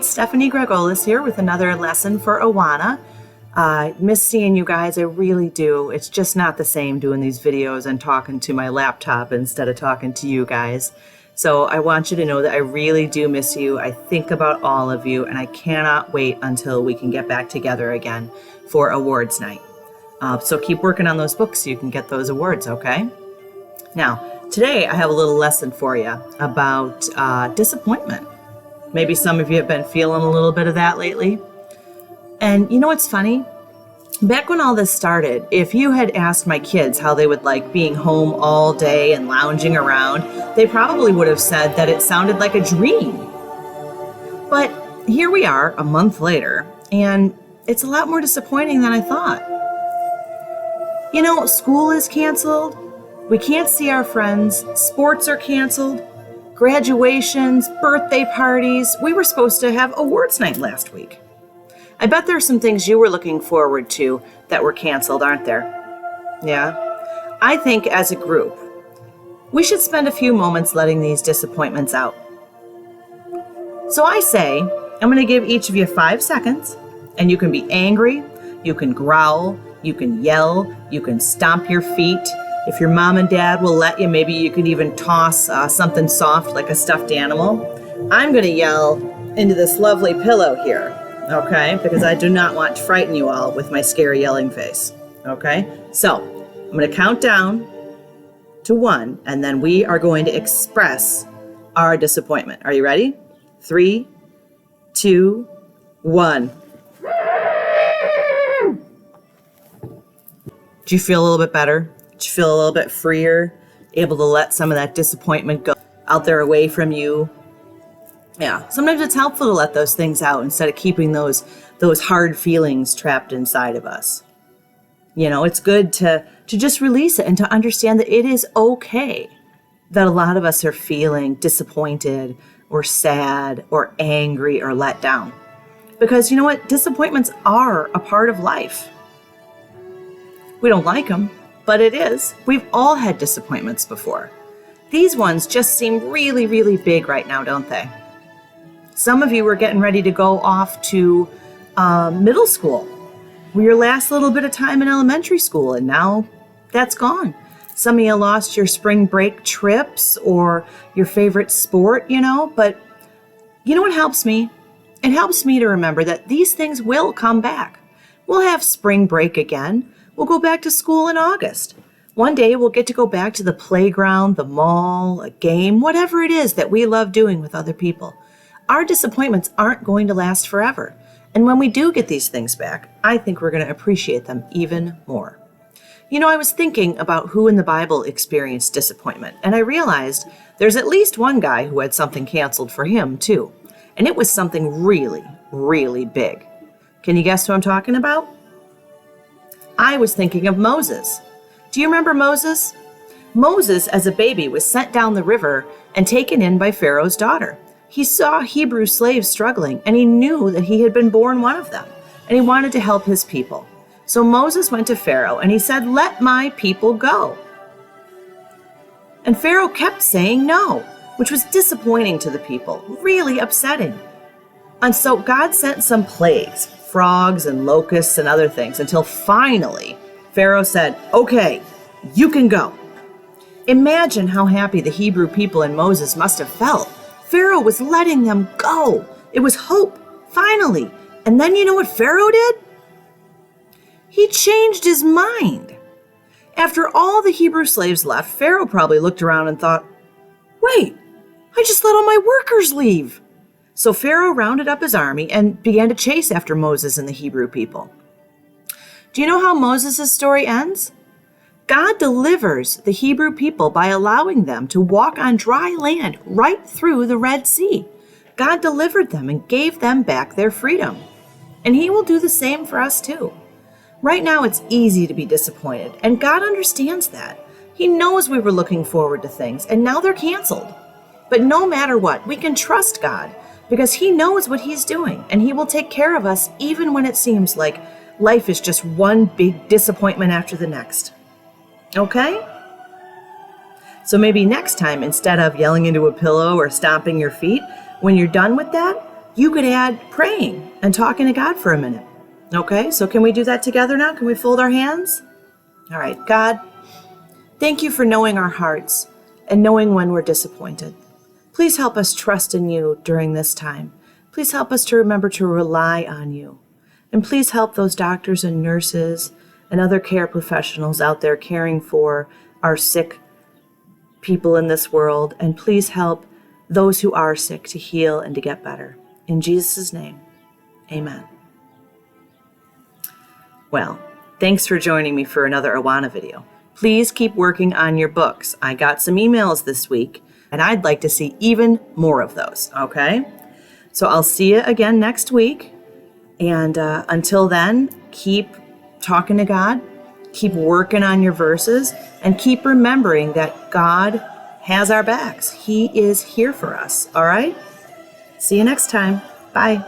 Stephanie Gregolis here with another lesson for AWANA. Miss seeing you guys, I really do. It's just not the same doing these videos and talking to my laptop instead of talking to you guys. So I want you to know that I really do miss you. I think about all of you, and I cannot wait until we can get back together again for awards night. So keep working on those books so you can get those awards, okay? Now, today I have a little lesson for you about disappointment. Maybe some of you have been feeling a little bit of that lately. And you know what's funny? Back when all this started, if you had asked my kids how they would like being home all day and lounging around, they probably would have said that it sounded like a dream. But here we are a month later, and it's a lot more disappointing than I thought. You know, school is canceled. We can't see our friends. Sports are canceled. Graduations, birthday parties. We were supposed to have awards night last week. I bet there are some things you were looking forward to that were canceled, aren't there? Yeah. I think as a group, we should spend a few moments letting these disappointments out. So I say, I'm going to give each of you 5 seconds, and you can be angry, you can growl, you can yell, you can stomp your feet. If your mom and dad will let you, maybe you can even toss something soft like a stuffed animal. I'm going to yell into this lovely pillow here, okay? Because I do not want to frighten you all with my scary yelling face, okay? So I'm going to count down to 1, and then we are going to express our disappointment. Are you ready? 3, 2, 1. Do you feel a little bit better? Do you feel a little bit freer, able to let some of that disappointment go out there away from you? Yeah, sometimes it's helpful to let those things out instead of keeping those hard feelings trapped inside of us. You know, it's good to just release it and to understand that it is okay that a lot of us are feeling disappointed or sad or angry or let down. Because you know what? Disappointments are a part of life. We don't like them, but it is. We've all had disappointments before. These ones just seem really, really big right now, don't they? Some of you were getting ready to go off to middle school. Your last little bit of time in elementary school, and now that's gone. Some of you lost your spring break trips or your favorite sport, you know, but you know what helps me? It helps me to remember that these things will come back. We'll have spring break again. We'll go back to school in August. One day we'll get to go back to the playground, the mall, a game, whatever it is that we love doing with other people. Our disappointments aren't going to last forever. And when we do get these things back, I think we're going to appreciate them even more. You know, I was thinking about who in the Bible experienced disappointment, and I realized there's at least one guy who had something canceled for him too. And it was something really, really big. Can you guess who I'm talking about? I was thinking of Moses. Do you remember Moses? Moses, as a baby, was sent down the river and taken in by Pharaoh's daughter. He saw Hebrew slaves struggling, and he knew that he had been born one of them, and he wanted to help his people. So Moses went to Pharaoh, and he said, "Let my people go." And Pharaoh kept saying no, which was disappointing to the people, really upsetting. And so God sent some plagues, frogs and locusts and other things, until finally Pharaoh said, "Okay, you can go." Imagine how happy the Hebrew people and Moses must have felt. Pharaoh was letting them go. It was hope, finally. And then you know what Pharaoh did? He changed his mind. After all the Hebrew slaves left, Pharaoh probably looked around and thought, "Wait, I just let all my workers leave." So Pharaoh rounded up his army and began to chase after Moses and the Hebrew people. Do you know how Moses' story ends? God delivers the Hebrew people by allowing them to walk on dry land right through the Red Sea. God delivered them and gave them back their freedom. And He will do the same for us too. Right now it's easy to be disappointed, and God understands that. He knows we were looking forward to things, and now they're canceled. But no matter what, we can trust God, because He knows what He's doing, and He will take care of us even when it seems like life is just one big disappointment after the next. Okay? So maybe next time, instead of yelling into a pillow or stomping your feet, when you're done with that, you could add praying and talking to God for a minute. Okay, so can we do that together now? Can we fold our hands? All right, God, thank you for knowing our hearts and knowing when we're disappointed. Please help us trust in you during this time. Please help us to remember to rely on you. And please help those doctors and nurses and other care professionals out there caring for our sick people in this world. And please help those who are sick to heal and to get better. In Jesus' name, amen. Well, thanks for joining me for another AWANA video. Please keep working on your books. I got some emails this week, and I'd like to see even more of those, okay? So I'll see you again next week. And until then, keep talking to God, keep working on your verses, and keep remembering that God has our backs. He is here for us, all right? See you next time. Bye.